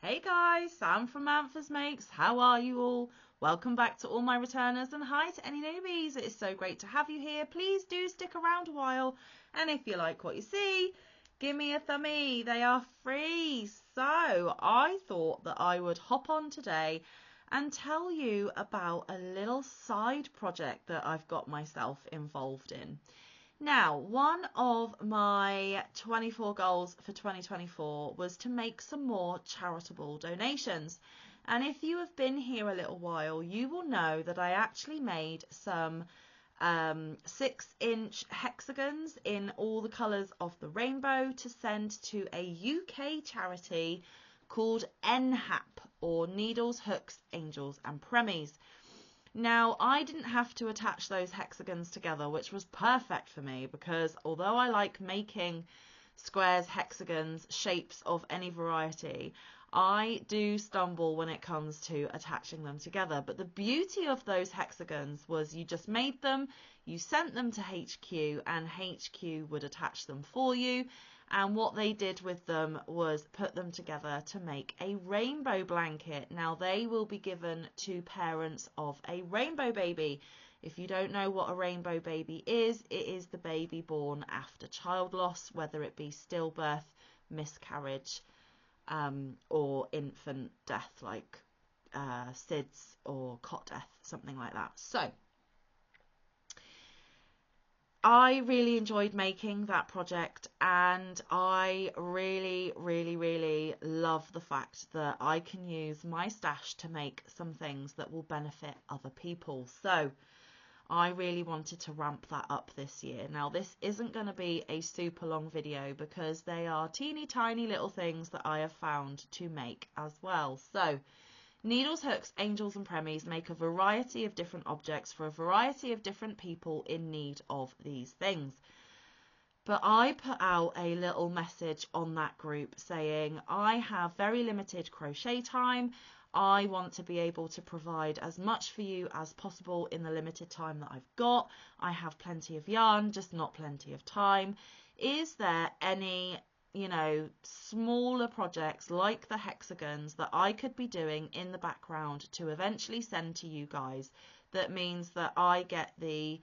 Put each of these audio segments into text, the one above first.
Hey guys, Sam from Manfa's Makes. How are you all? Welcome back to all my returners and hi to any newbies. It is so great to have you here. Please do stick around a while, and if you like what you see, give me a thumbie. They are free. So I thought that I would hop on today and tell you about a little side project that I've got myself involved in. Now, one of my 24 goals for 2024 was to make some more charitable donations. And if you have been here a little while, you will know that I actually made some 6-inch hexagons in all the colours of the rainbow to send to a UK charity called NHAP, or Needles, Hooks, Angels and Preemies. Now, I didn't have to attach those hexagons together, which was perfect for me because although I like making squares, hexagons, shapes of any variety, I do stumble when it comes to attaching them together. But the beauty of those hexagons was you just made them, you sent them to HQ, and HQ would attach them for you. And what they did with them was put them together to make a rainbow blanket. Now, they will be given to parents of a rainbow baby. If you don't know what a rainbow baby is, it is the baby born after child loss, whether it be stillbirth, miscarriage, or infant death, like SIDS or cot death, something like that. So I really enjoyed making that project, and I really love the fact that I can use my stash to make some things that will benefit other people. So I really wanted to ramp that up this year. Now, this isn't going to be a super long video because they are teeny tiny little things that I have found to make as well. So Needles, Hooks, Angels and Preemies make a variety of different objects for a variety of different people in need of these things. But I put out a little message on that group saying I have very limited crochet time. I want to be able to provide as much for you as possible in the limited time that I've got. I have plenty of yarn, just not plenty of time. Is there any smaller projects like the hexagons that I could be doing in the background to eventually send to you guys that means that I get the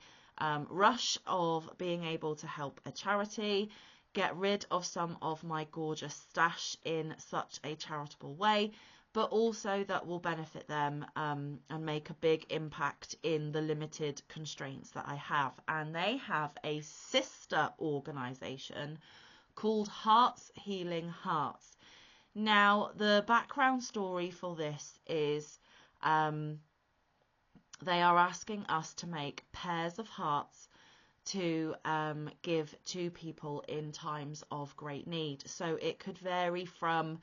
rush of being able to help a charity, get rid of some of my gorgeous stash in such a charitable way, but also that will benefit them and make a big impact in the limited constraints that I have. And they have a sister organisation called Hearts Healing Hearts. Now, the background story for this is they are asking us to make pairs of hearts to give to people in times of great need. So it could vary from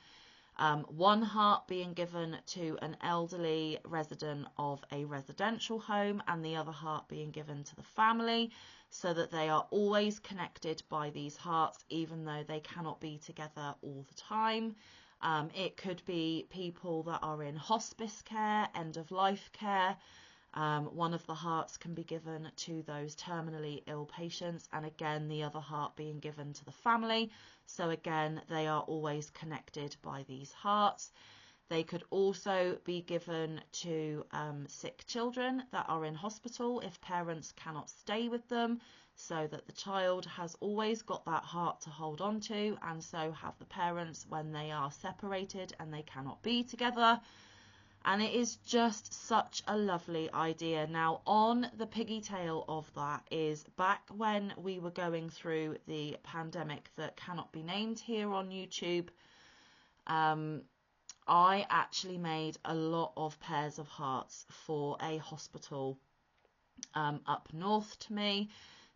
one heart being given to an elderly resident of a residential home and the other heart being given to the family, so that they are always connected by these hearts even though they cannot be together all the time. It could be people that are in hospice care, end of life care. One of the hearts can be given to those terminally ill patients, and again the other heart being given to the family, so again they are always connected by these hearts. They could also be given to sick children that are in hospital if parents cannot stay with them, so that the child has always got that heart to hold on to, and so have the parents when they are separated and they cannot be together. And it is just such a lovely idea. Now, on the piggy tail of that is back when we were going through the pandemic that cannot be named here on YouTube, I actually made a lot of pairs of hearts for a hospital up north to me.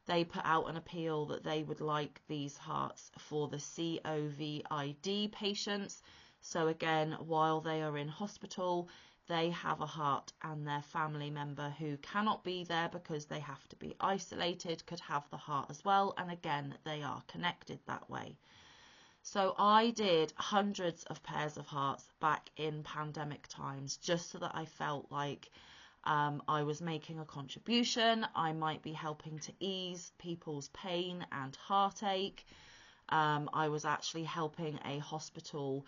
They put out an appeal that they would like these hearts for the COVID patients. So again, while they are in hospital, they have a heart, and their family member who cannot be there because they have to be isolated could have the heart as well. And again, they are connected that way. So I did hundreds of pairs of hearts back in pandemic times, just so that I felt like I was making a contribution. I might be helping to ease people's pain and heartache. I was actually helping a hospital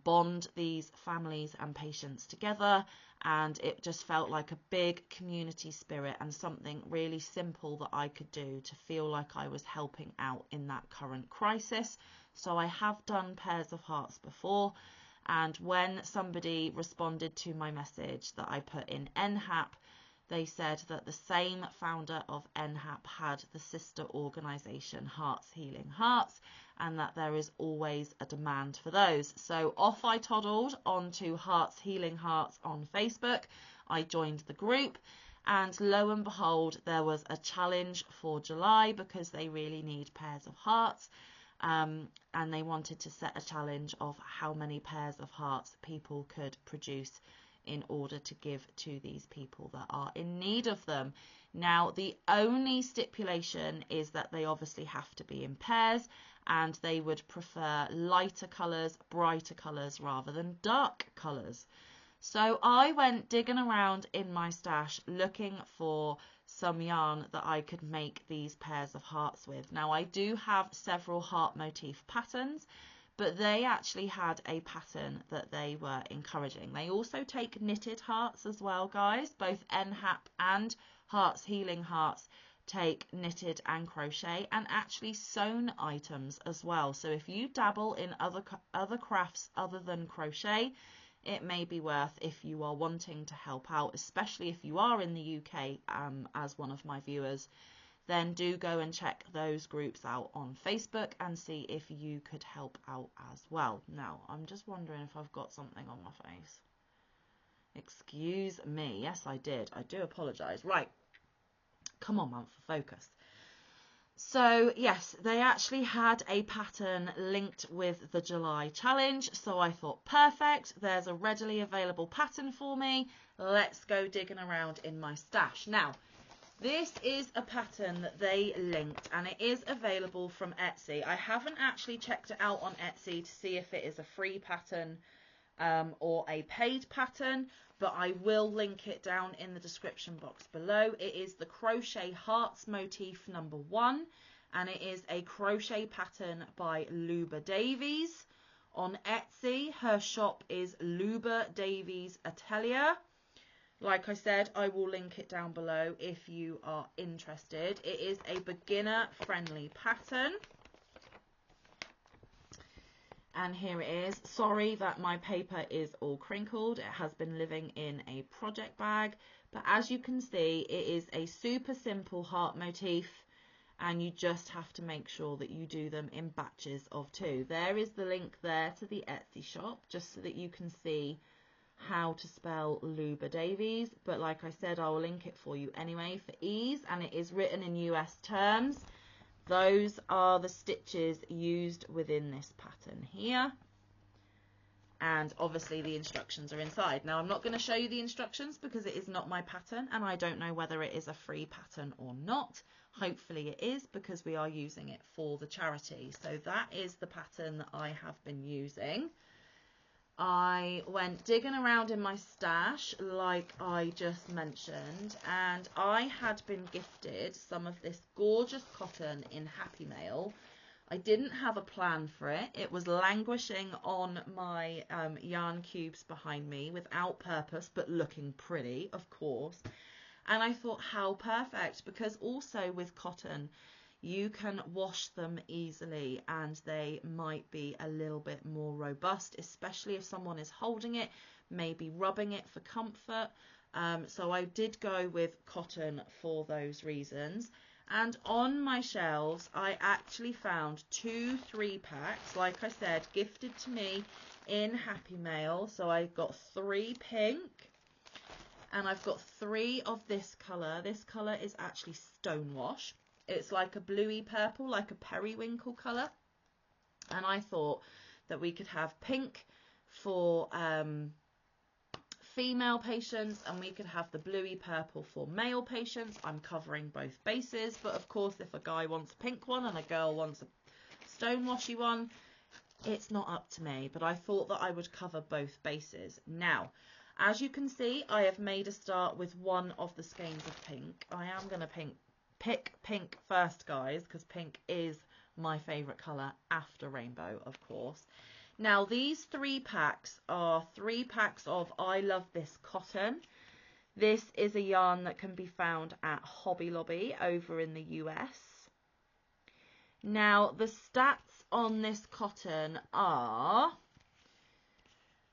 bond these families and patients together, and it just felt like a big community spirit and something really simple that I could do to feel like I was helping out in that current crisis. So I have done pairs of hearts before, and when somebody responded to my message that I put in NHAP, they said that the same founder of NHAP had the sister organisation Hearts Healing Hearts, and that there is always a demand for those. So off I toddled onto Hearts Healing Hearts on Facebook. I joined the group, and lo and behold, there was a challenge for July because they really need pairs of hearts. And they wanted to set a challenge of how many pairs of hearts people could produce in order to give to these people that are in need of them. Now, the only stipulation is that they obviously have to be in pairs, and they would prefer lighter colours, brighter colours rather than dark colours. So I went digging around in my stash looking for some yarn that I could make these pairs of hearts with. Now, I do have several heart motif patterns, but they actually had a pattern that they were encouraging. They also take knitted hearts as well, guys. Both NHAP and Hearts Healing Hearts take knitted and crochet, and actually sewn items as well. So if you dabble in other crafts other than crochet, it may be worth, if you are wanting to help out, especially if you are in the UK as one of my viewers, then do go and check those groups out on Facebook and see if you could help out as well. Now, I'm just wondering if I've got something on my face. Excuse me. Yes, I did. I do apologise. Right. Come on, Manfa, focus. So, yes, they actually had a pattern linked with the July challenge. So I thought, perfect. There's a readily available pattern for me. Let's go digging around in my stash. Now, this is a pattern that they linked, and it is available from Etsy. I haven't actually checked it out on Etsy to see if it is a free pattern or a paid pattern, but I will link it down in the description box below. It is the Crochet Hearts Motif #1, and it is a crochet pattern by Luba Davies on Etsy. Her shop is Luba Davies Atelier. Like I said, I will link it down below if you are interested. It is a beginner-friendly pattern. And here it is. Sorry that my paper is all crinkled. It has been living in a project bag. But as you can see, it is a super simple heart motif. And you just have to make sure that you do them in batches of 2. There is the link there to the Etsy shop, just so that you can see how to spell Luba Davies. But like I said, I'll link it for you anyway for ease. And it is written in US terms. Those are the stitches used within this pattern here. And obviously the instructions are inside. Now, I'm not going to show you the instructions because it is not my pattern, and I don't know whether it is a free pattern or not. Hopefully it is, because we are using it for the charity. So that is the pattern that I have been using. I went digging around in my stash, like I just mentioned, and I had been gifted some of this gorgeous cotton in Happy Mail. I didn't have a plan for it. It was languishing on my yarn cubes behind me without purpose, but looking pretty, of course. And I thought, how perfect, because also with cotton, you can wash them easily and they might be a little bit more robust, especially if someone is holding it, maybe rubbing it for comfort. So I did go with cotton for those reasons. And on my shelves, I actually found 2 3-packs, like I said, gifted to me in Happy Mail. So I got 3 pink, and I've got 3 of this colour. This colour is actually Stonewash. It's like a bluey purple, like a periwinkle colour. And I thought that we could have pink for female patients, and we could have the bluey purple for male patients. I'm covering both bases, but of course if a guy wants a pink one and a girl wants a stonewashy one, it's not up to me, but I thought that I would cover both bases. Now, as you can see, I have made a start with one of the skeins of pink. I am going to pick pink first, guys, because pink is my favourite colour after rainbow, of course. Now these 3 packs are 3 packs of I Love This Cotton. This is a yarn that can be found at Hobby Lobby over in the US. Now the stats on this cotton are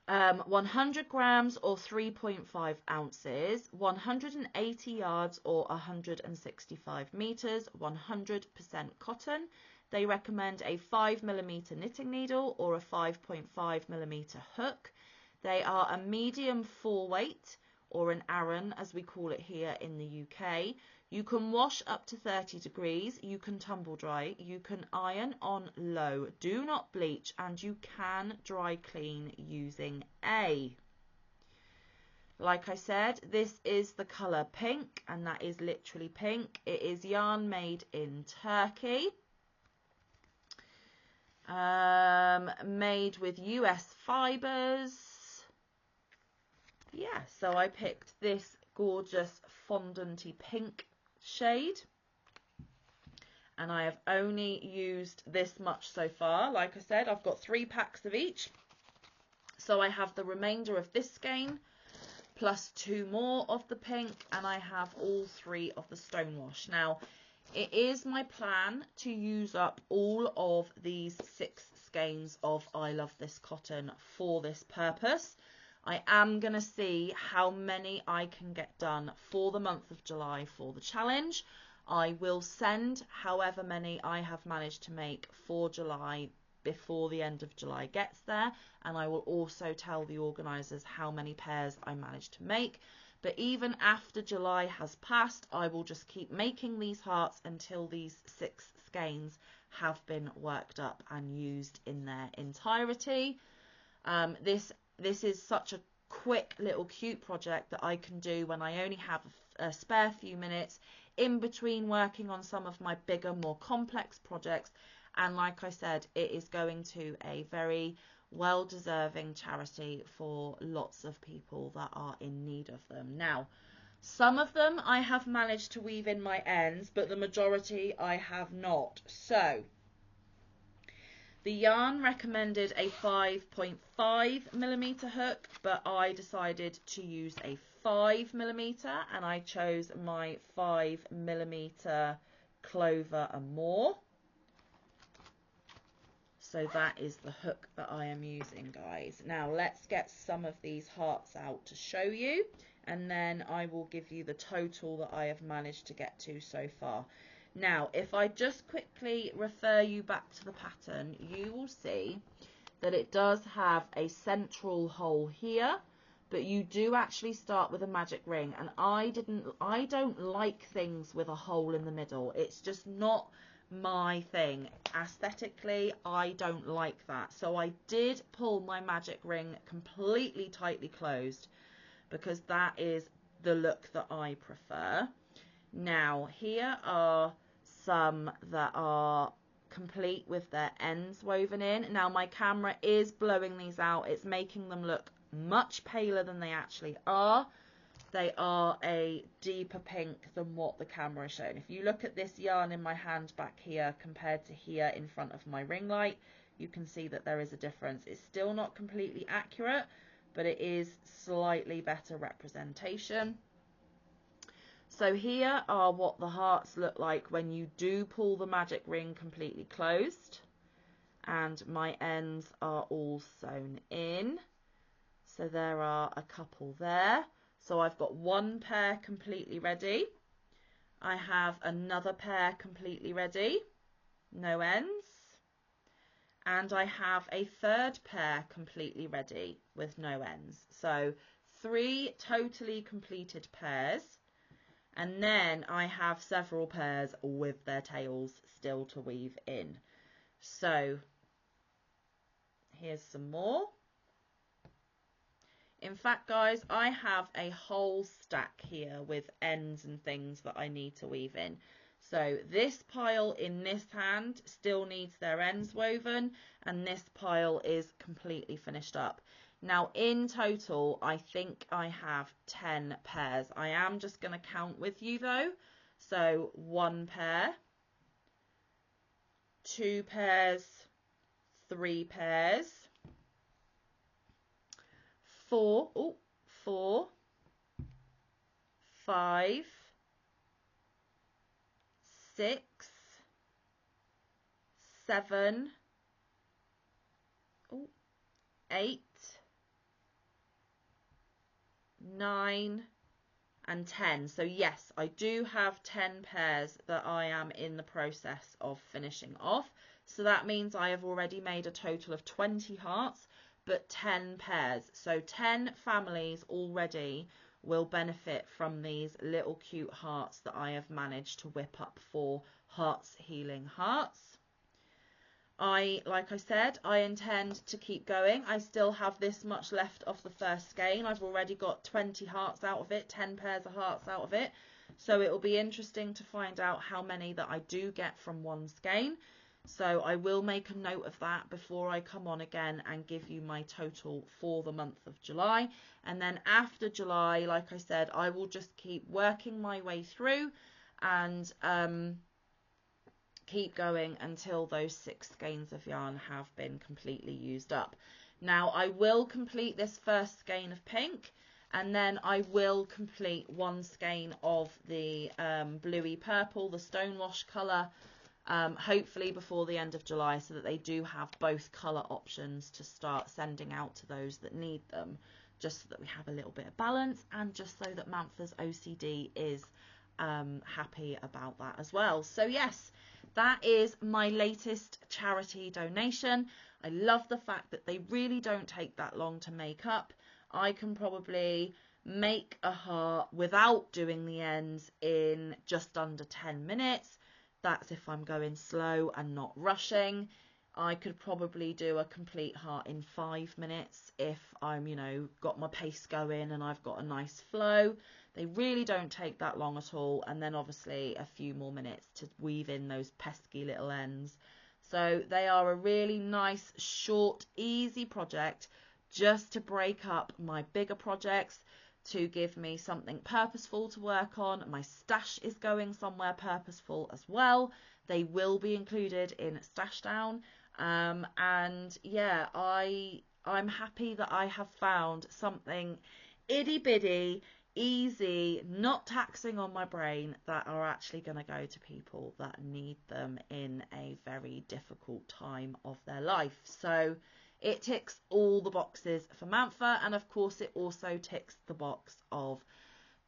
100 grams or 3.5 ounces, 180 yards or 165 meters, 100% cotton. They recommend a 5mm knitting needle or a 5.5mm hook. They are a medium 4 weight, or an Aran as we call it here in the UK. You can wash up to 30 degrees, you can tumble dry, you can iron on low, do not bleach, and you can dry clean using A. Like I said, this is the colour pink, and that is literally pink. It is yarn made in Turkey. Made with US fibres. Yeah, so I picked this gorgeous fondanty pink shade, and I have only used this much so far. Like I said, I've got 3 packs of each, so I have the remainder of this skein plus 2 more of the pink, and I have all 3 of the stonewash. Now it is my plan to use up all of these 6 skeins of I Love This Cotton for this purpose. I am going to see how many I can get done for the month of July for the challenge. I will send however many I have managed to make for July before the end of July gets there, and I will also tell the organisers how many pairs I managed to make. But even after July has passed, I will just keep making these hearts until these 6 skeins have been worked up and used in their entirety. This is such a quick little cute project that I can do when I only have a spare few minutes in between working on some of my bigger, more complex projects. And like I said, it is going to a very well-deserving charity for lots of people that are in need of them. Now, some of them I have managed to weave in my ends, but the majority I have not. So the yarn recommended a 5.5mm hook, but I decided to use a 5mm, and I chose my 5mm Clover and More. So that is the hook that I am using, guys. Now let's get some of these hearts out to show you, and then I will give you the total that I have managed to get to so far. Now, if I just quickly refer you back to the pattern, you will see that it does have a central hole here, but you do actually start with a magic ring, and I don't like things with a hole in the middle. It's just not my thing. Aesthetically, I don't like that. So I did pull my magic ring completely tightly closed because that is the look that I prefer. Now, here are some that are complete with their ends woven in. Now, my camera is blowing these out. It's making them look much paler than they actually are. They are a deeper pink than what the camera is showing. If you look at this yarn in my hand back here compared to here in front of my ring light, you can see that there is a difference. It's still not completely accurate, but it is slightly better representation. So here are what the hearts look like when you do pull the magic ring completely closed, and my ends are all sewn in. So there are a couple there. So I've got 1 pair completely ready. I have another pair completely ready, no ends. And I have a 3rd pair completely ready with no ends. So 3 totally completed pairs. And then I have several pairs with their tails still to weave in. So here's some more. In fact, guys, I have a whole stack here with ends and things that I need to weave in. So this pile in this hand still needs their ends woven, and this pile is completely finished up. Now, in total, I think I have 10 pairs. I am just going to count with you, though. So 1 pair, 2 pairs, 3 pairs, 4, 5, 6, 7, 8, 9 and 10. So yes, I do have 10 pairs that I am in the process of finishing off. So that means I have already made a total of 20 hearts, but 10 pairs. So 10 families already will benefit from these little cute hearts that I have managed to whip up for Hearts Healing Hearts. Like I said, I intend to keep going. I still have this much left of the first skein. I've already got 20 hearts out of it, 10 pairs of hearts out of it. So it will be interesting to find out how many that I do get from one skein. So I will make a note of that before I come on again and give you my total for the month of July. And then after July, like I said, I will just keep working my way through and keep going until those 6 skeins of yarn have been completely used up. Now I will complete this first skein of pink, and then I will complete 1 skein of the bluey purple, the stonewash colour, hopefully before the end of July, so that they do have both colour options to start sending out to those that need them, just so that we have a little bit of balance, and just so that Manfa's OCD is happy about that as well. So yes, that is my latest charity donation. I love the fact that they really don't take that long to make up. I can probably make a heart without doing the ends in just under 10 minutes. That's if I'm going slow and not rushing. I could probably do a complete heart in 5 minutes if I'm, you know, got my pace going and I've got a nice flow. They really don't take that long at all, and then obviously a few more minutes to weave in those pesky little ends. So they are a really nice, short, easy project just to break up my bigger projects, to give me something purposeful to work on. My stash is going somewhere purposeful as well. They will be included in Stash Down. And yeah, I'm happy that I have found something itty bitty, easy, not taxing on my brain, that are actually going to go to people that need them in a very difficult time of their life. So it ticks all the boxes for Manfa, and of course it also ticks the box of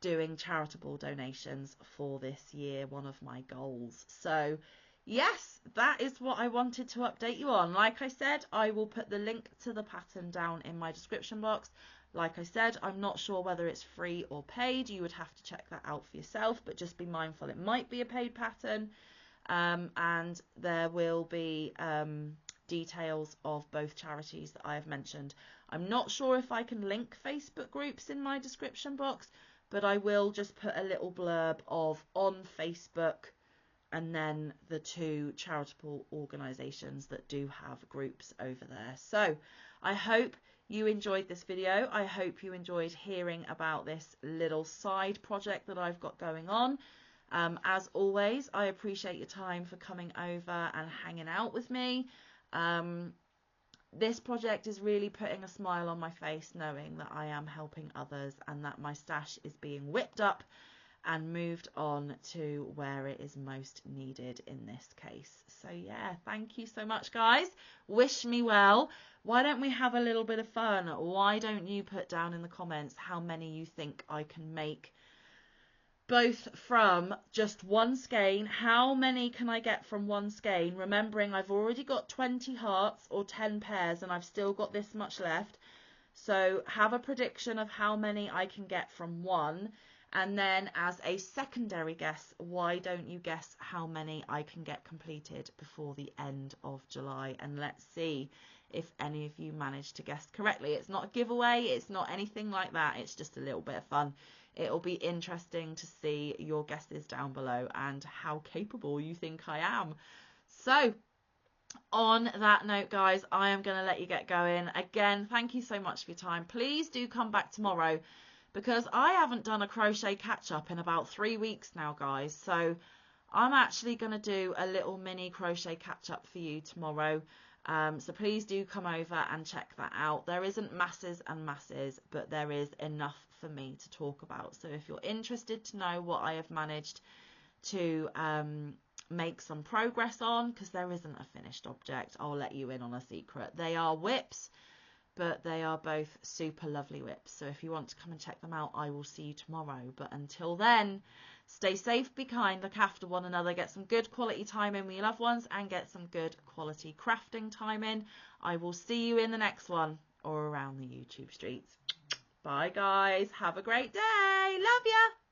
doing charitable donations for this year, one of my goals. So yes, that is what I wanted to update you on. Like I said, I will put the link to the pattern down in my description box. Like I said, I'm not sure whether it's free or paid. You would have to check that out for yourself, but just be mindful it might be a paid pattern. And there will be details of both charities that I have mentioned. I'm not sure if I can link Facebook groups in my description box, but I will just put a little blurb of on Facebook and then the 2 charitable organisations that do have groups over there. So I hope you enjoyed this video. I hope you enjoyed hearing about this little side project that I've got going on. As always, I appreciate your time for coming over and hanging out with me. This project is really putting a smile on my face, knowing that I am helping others and that my stash is being whipped up and moved on to where it is most needed in this case. So yeah, thank you so much, guys. Wish me well. Why don't we have a little bit of fun? Why don't you put down in the comments how many you think I can make, both from just 1 skein? How many can I get from 1 skein? Remembering I've already got 20 hearts or 10 pairs and I've still got this much left. So have a prediction of how many I can get from 1. And then as a secondary guess, why don't you guess how many I can get completed before the end of July? And let's see if any of you manage to guess correctly. It's not a giveaway, it's not anything like that, it's just a little bit of fun. It'll be interesting to see your guesses down below and how capable you think I am. So on that note, guys, I am going to let you get going. Again, thank you so much for your time. Please do come back tomorrow, because I haven't done a crochet catch-up in about 3 weeks now, guys. So I'm actually going to do a little mini crochet catch-up for you tomorrow. So please do come over and check that out. There isn't masses and masses, but there is enough for me to talk about. So if you're interested to know what I have managed to make some progress on, because there isn't a finished object, I'll let you in on a secret. They are whips, but they are both super lovely whips. So if you want to come and check them out, I will see you tomorrow. But until then, stay safe, be kind, look after one another, get some good quality time in with your loved ones, and get some good quality crafting time in. I will see you in the next one or around the YouTube streets. Bye guys, have a great day, love ya.